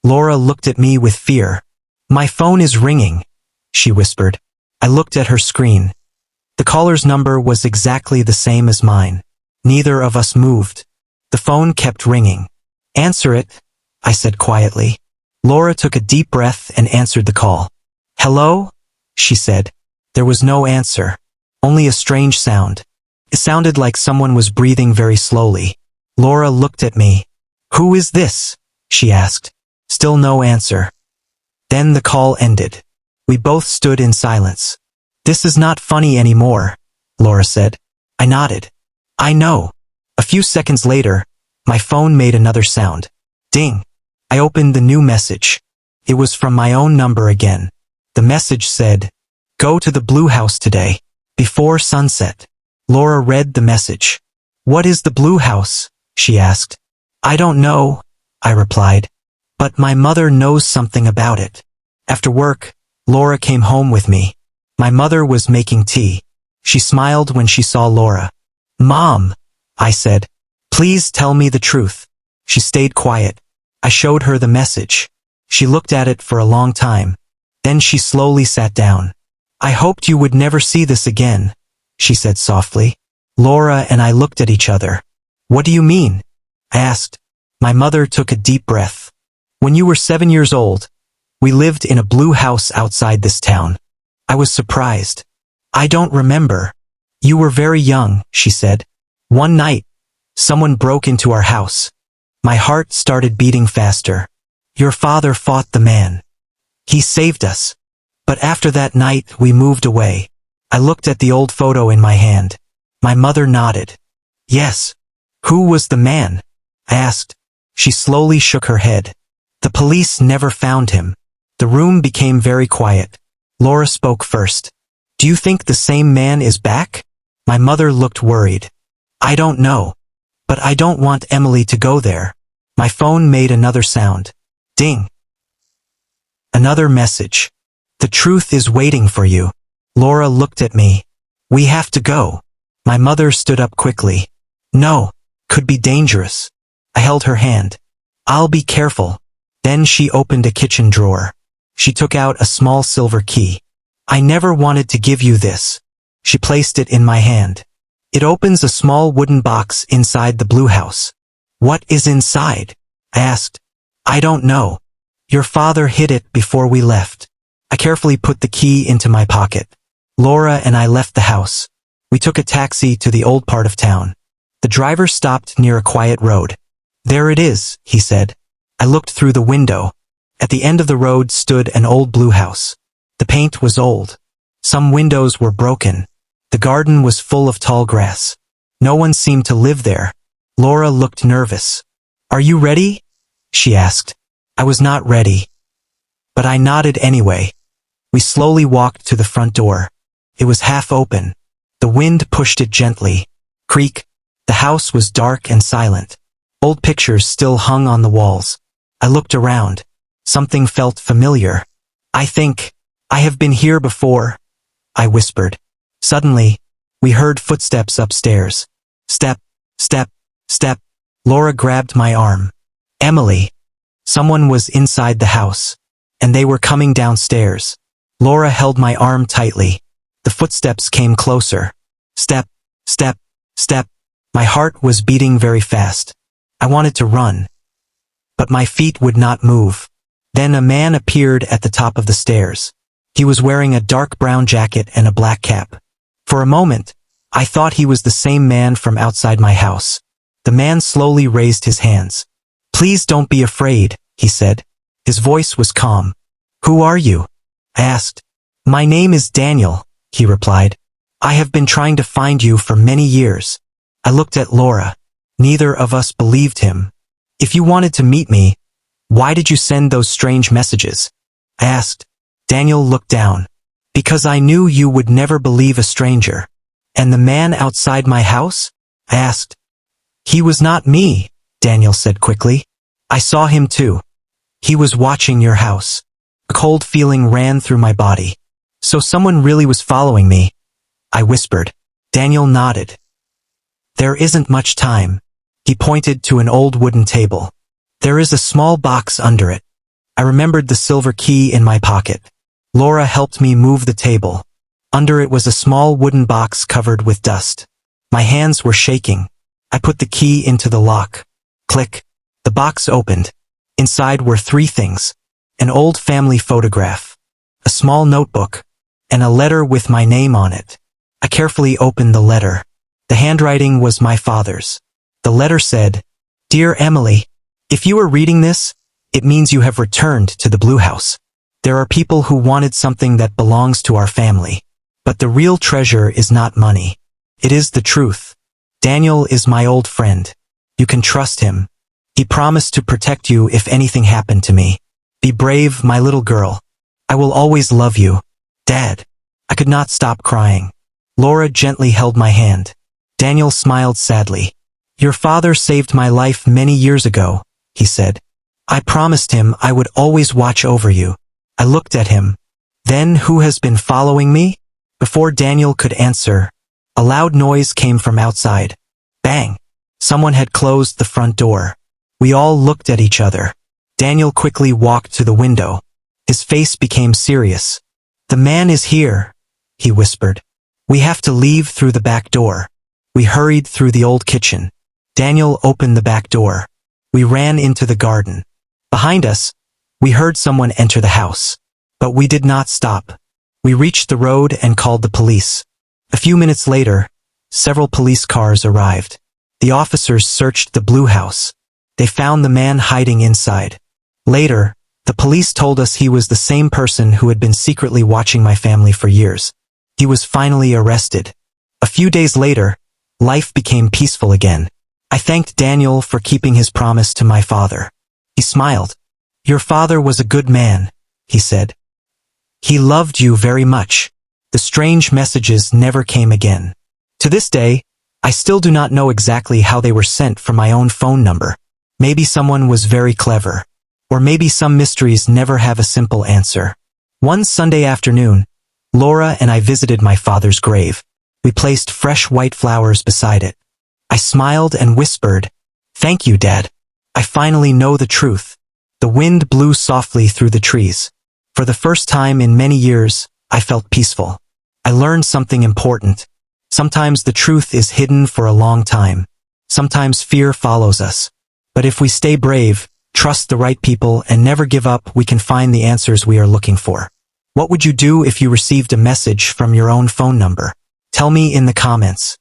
Laura looked at me with fear. "My phone is ringing," she whispered. I looked at her screen. The caller's number was exactly the same as mine. Neither of us moved. The phone kept ringing. "Answer it," I said quietly. Laura took a deep breath and answered the call. "Hello?" she said. There was no answer. Only a strange sound. It sounded like someone was breathing very slowly. Laura looked at me. "Who is this?" she asked. Still no answer. Then the call ended. We both stood in silence. "This is not funny anymore," Laura said. I nodded. "I know." A few seconds later, my phone made another sound. Ding. I opened the new message. It was from my own number again. The message said, "Go to the Blue House today, before sunset." Laura read the message. "What is the Blue House?" she asked. "I don't know," I replied. "But my mother knows something about it." After work, Laura came home with me. My mother was making tea. She smiled when she saw Laura. "Mom," I said, "please tell me the truth." She stayed quiet. I showed her the message. She looked at it for a long time. Then she slowly sat down. "I hoped you would never see this again," she said softly. Laura and I looked at each other. "What do you mean?" I asked. My mother took a deep breath. "When you were 7 years old, we lived in a blue house outside this town." I was surprised. "I don't remember." "You were very young," she said. "One night, someone broke into our house." My heart started beating faster. "Your father fought the man. He saved us. But after that night, we moved away." I looked at the old photo in my hand. My mother nodded. "Yes." "Who was the man?" I asked. She slowly shook her head. "The police never found him." The room became very quiet. Laura spoke first. "Do you think the same man is back?" My mother looked worried. "I don't know. But I don't want Emily to go there." My phone made another sound. Ding. Another message. "The truth is waiting for you." Laura looked at me. "We have to go." My mother stood up quickly. "No, could be dangerous." I held her hand. "I'll be careful." Then she opened a kitchen drawer. She took out a small silver key. "I never wanted to give you this." She placed it in my hand. "It opens a small wooden box inside the Blue House." "What is inside?" I asked. "I don't know. Your father hid it before we left." I carefully put the key into my pocket. Laura and I left the house. We took a taxi to the old part of town. The driver stopped near a quiet road. "There it is," he said. I looked through the window. At the end of the road stood an old blue house. The paint was old. Some windows were broken. The garden was full of tall grass. No one seemed to live there. Laura looked nervous. "Are you ready?" she asked. I was not ready. But I nodded anyway. We slowly walked to the front door. It was half open. The wind pushed it gently. Creak. The house was dark and silent. Old pictures still hung on the walls. I looked around. Something felt familiar. "I think I have been here before," I whispered. Suddenly, we heard footsteps upstairs. Step, step, step. Laura grabbed my arm. "Emily." Someone was inside the house, and they were coming downstairs. Laura held my arm tightly. The footsteps came closer. Step, step, step. My heart was beating very fast. I wanted to run, but my feet would not move. Then a man appeared at the top of the stairs. He was wearing a dark brown jacket and a black cap. For a moment, I thought he was the same man from outside my house. The man slowly raised his hands. "Please don't be afraid," he said. His voice was calm. "Who are you?" I asked. "My name is Daniel," he replied. "I have been trying to find you for many years." I looked at Laura. Neither of us believed him. "If you wanted to meet me, why did you send those strange messages?" I asked. Daniel looked down. "Because I knew you would never believe a stranger." "And the man outside my house?" I asked. "He was not me," Daniel said quickly. "I saw him too. He was watching your house." A cold feeling ran through my body. "So someone really was following me?" I whispered. Daniel nodded. "There isn't much time." He pointed to an old wooden table. "There is a small box under it. I remembered the silver key in my pocket. Laura helped me move the table. Under it was a small wooden box covered with dust. My hands were shaking. I put the key into the lock. Click. The box opened. Inside were three things: an old family photograph, a small notebook, and a letter with my name on it. I carefully opened the letter. The handwriting was my father's. The letter said, "Dear Emily, if you are reading this, it means you have returned to the Blue House. There are people who wanted something that belongs to our family. But the real treasure is not money. It is the truth. Daniel is my old friend. You can trust him. He promised to protect you if anything happened to me. Be brave, my little girl. I will always love you. Dad." I could not stop crying. Laura gently held my hand. Daniel smiled sadly. "Your father saved my life many years ago," he said. "I promised him I would always watch over you." I looked at him. "Then who has been following me?" Before Daniel could answer, a loud noise came from outside. Bang! Someone had closed the front door. We all looked at each other. Daniel quickly walked to the window. His face became serious. "The man is here," he whispered. "We have to leave through the back door." We hurried through the old kitchen. Daniel opened the back door. We ran into the garden. Behind us, we heard someone enter the house. But we did not stop. We reached the road and called the police. A few minutes later, several police cars arrived. The officers searched the Blue House. They found the man hiding inside. Later, the police told us he was the same person who had been secretly watching my family for years. He was finally arrested. A few days later, life became peaceful again. I thanked Daniel for keeping his promise to my father. He smiled. "Your father was a good man," he said. "He loved you very much." The strange messages never came again. To this day, I still do not know exactly how they were sent from my own phone number. Maybe someone was very clever. Or maybe some mysteries never have a simple answer. One Sunday afternoon, Laura and I visited my father's grave. We placed fresh white flowers beside it. I smiled and whispered, "Thank you, Dad. I finally know the truth." The wind blew softly through the trees. For the first time in many years, I felt peaceful. I learned something important. Sometimes the truth is hidden for a long time. Sometimes fear follows us. But if we stay brave, trust the right people, and never give up, we can find the answers we are looking for. What would you do if you received a message from your own phone number? Tell me in the comments.